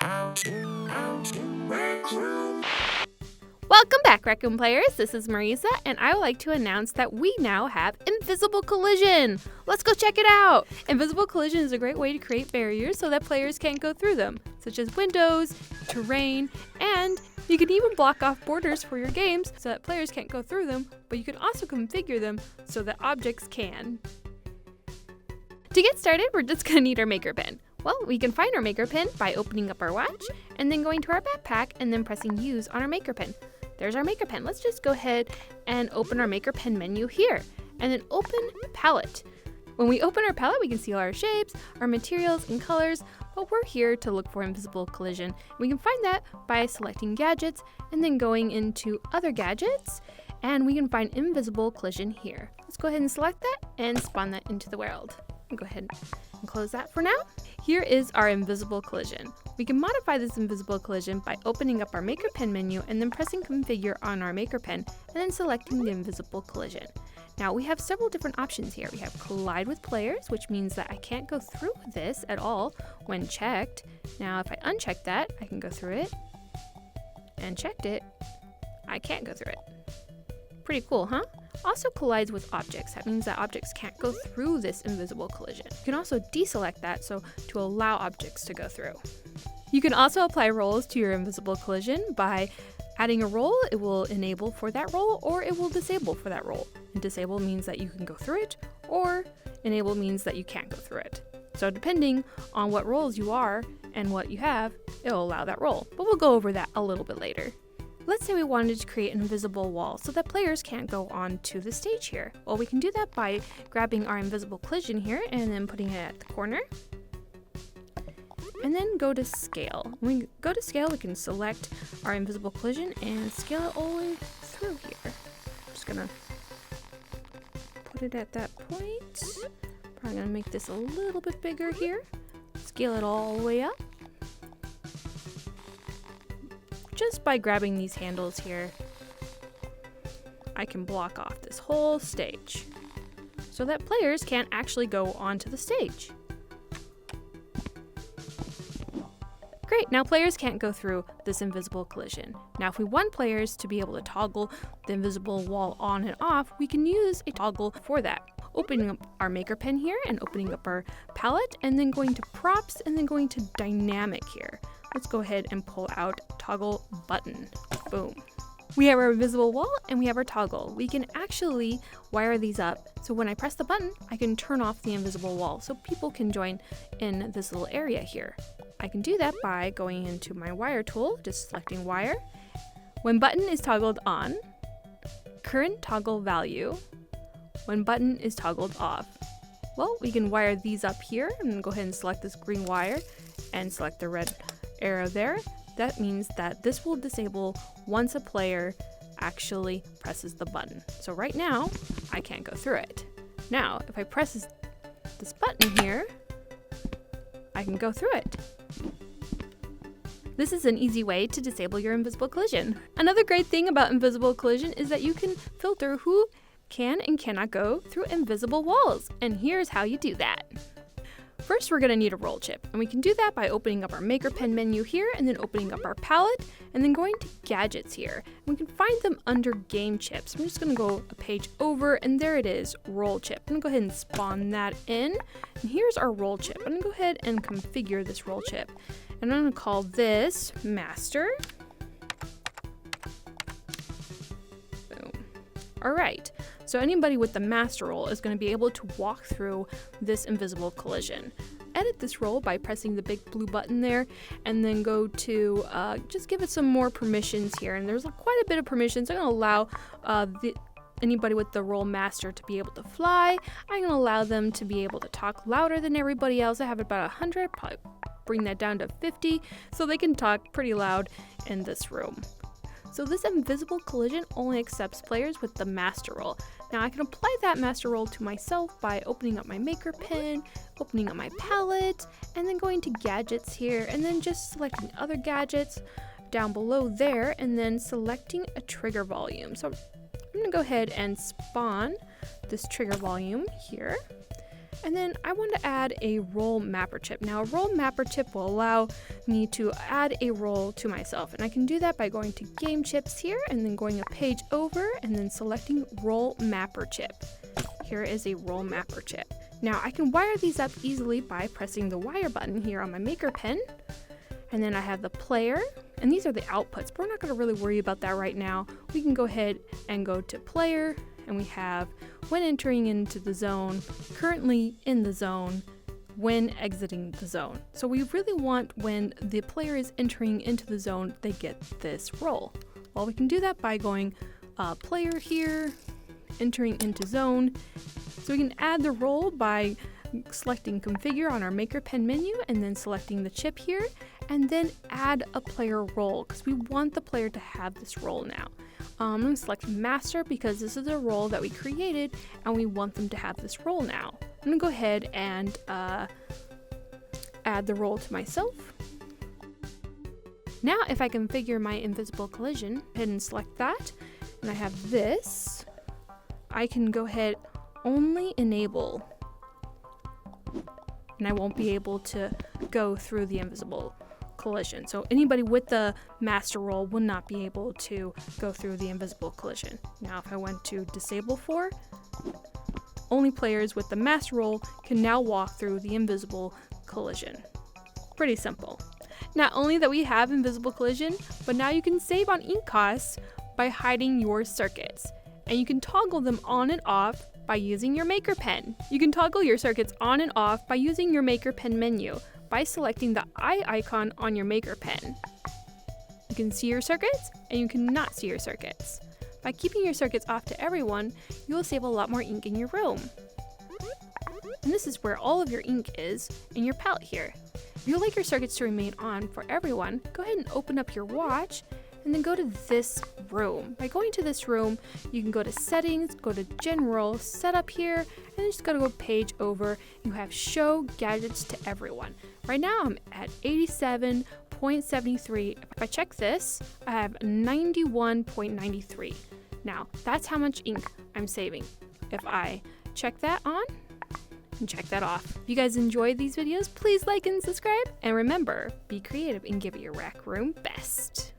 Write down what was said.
Welcome back, Raccoon players. This is Marisa, and I would like to announce that we now have Invisible Collision. Let's go check it out. Invisible Collision is a great way to create barriers so that players can't go through them, such as windows, terrain, and you can even block off borders for your games so that players can't go through them, but you can also configure them so that objects can. To get started, we're just going to need our maker pen. Well, we can find our maker pen by opening up our watch and then going to our backpack and then pressing use on our maker pen. There's our maker pen. Let's just go ahead and open our maker pen menu here and then open palette. When we open our palette, we can see all our shapes, our materials and colors, but we're here to look for Invisible Collision. We can find that by selecting gadgets and then going into other gadgets, and we can find Invisible Collision here. Let's go ahead and select that and spawn that into the world. Go ahead and close that for now. Here is our Invisible Collision. We can modify this Invisible Collision by opening up our Maker Pen menu and then pressing Configure on our Maker Pen and then selecting the Invisible Collision. Now we have several different options here. We have Collide with Players, which means that I can't go through this at all when checked. Now if I uncheck that, I can go through it, and checked it, I can't go through it. Pretty cool, huh? Also collides with objects. That means that objects can't go through this Invisible Collision. You can also deselect that so to allow objects to go through. You can also apply roles to your Invisible Collision by adding a role. It will enable for that role or it will disable for that role. And disable means that you can go through it, or enable means that you can't go through it. So depending on what roles you are and what you have, it will allow that role. But we'll go over that a little bit later. Let's say we wanted to create an invisible wall so that players can't go onto the stage here. Well, we can do that by grabbing our Invisible Collision here and then putting it at the corner. And then go to scale. When we go to scale, we can select our Invisible Collision and scale it all the way through here. I'm just gonna put it at that point. Probably gonna make this a little bit bigger here. Scale it all the way up. Just by grabbing these handles here, I can block off this whole stage so that players can't actually go onto the stage. Great, now players can't go through this Invisible Collision. Now if we want players to be able to toggle the invisible wall on and off, we can use a toggle for that. Opening up our Maker Pen here and opening up our palette and then going to props and then going to dynamic here. Let's go ahead and pull out toggle button. Boom. We have our invisible wall and we have our toggle. We can actually wire these up. So when I press the button, I can turn off the invisible wall so people can join in this little area here. I can do that by going into my wire tool, just selecting wire. When button is toggled on, current toggle value, when button is toggled off. Well, we can wire these up here and go ahead and select this green wire and select the red arrow there. That means that this will disable once a player actually presses the button. So right now, I can't go through it. Now, if I press this button here, I can go through it. This is an easy way to disable your Invisible Collision. Another great thing about Invisible Collision is that you can filter who can and cannot go through invisible walls. And here's how you do that. First, we're going to need a roll chip, and we can do that by opening up our Maker Pen menu here and then opening up our palette and then going to gadgets here. And we can find them under game chips. I'm just going to go a page over and there it is, roll chip. I'm going to go ahead and spawn that in. And here's our roll chip. I'm going to go ahead and configure this roll chip. And I'm going to call this master. Boom. All right. So anybody with the master role is going to be able to walk through this Invisible Collision. Edit this role by pressing the big blue button there and then go to just give it some more permissions here. And there's quite a bit of permissions. I'm going to allow anybody with the role master to be able to fly. I'm going to allow them to be able to talk louder than everybody else. I have about 100, probably bring that down to 50 so they can talk pretty loud in this room. So this Invisible Collision only accepts players with the master role. Now I can apply that master role to myself by opening up my Maker Pen, opening up my palette, and then going to gadgets here, and then just selecting other gadgets down below there, and then selecting a trigger volume. So I'm gonna go ahead and spawn this trigger volume here. And then I want to add a role mapper chip. Now a role mapper chip will allow me to add a role to myself. And I can do that by going to game chips here and then going a page over and then selecting role mapper chip. Here is a role mapper chip. Now I can wire these up easily by pressing the wire button here on my maker pen. And then I have the player, and these are the outputs, but we're not going to really worry about that right now. We can go ahead and go to player, and we have when entering into the zone, currently in the zone, when exiting the zone. So we really want when the player is entering into the zone, they get this role. Well, we can do that by going player here, entering into zone. So we can add the role by selecting configure on our maker pen menu and then selecting the chip here and then add a player role because we want the player to have this role now. I'm going to select master because this is a role that we created and we want them to have this role now. I'm going to go ahead and add the role to myself. Now if I configure my invisible collision, go ahead and select that, and I have this, I can go ahead only enable, and I won't be able to go through the invisible collision. So anybody with the master role will not be able to go through the invisible collision. Now if I went to disable for, only players with the master role can now walk through the invisible collision. Pretty simple. Not only that we have invisible collision, but now you can save on ink costs by hiding your circuits. And you can toggle them on and off by using your maker pen. You can toggle your circuits on and off by using your maker pen menu by selecting the eye icon on your maker pen. You can see your circuits and you cannot see your circuits. By keeping your circuits off to everyone, you will save a lot more ink in your room. And this is where all of your ink is in your palette here. If you'd like your circuits to remain on for everyone, go ahead and open up your watch and then go to this room. By going to this room, you can go to settings, go to general, setup here, and then just gotta go page over. You have show gadgets to everyone. Right now I'm at 87.73. If I check this, I have 91.93. Now that's how much ink I'm saving. If I check that on and check that off. If you guys enjoyed these videos, please like and subscribe. And remember, be creative and give it your rec room best.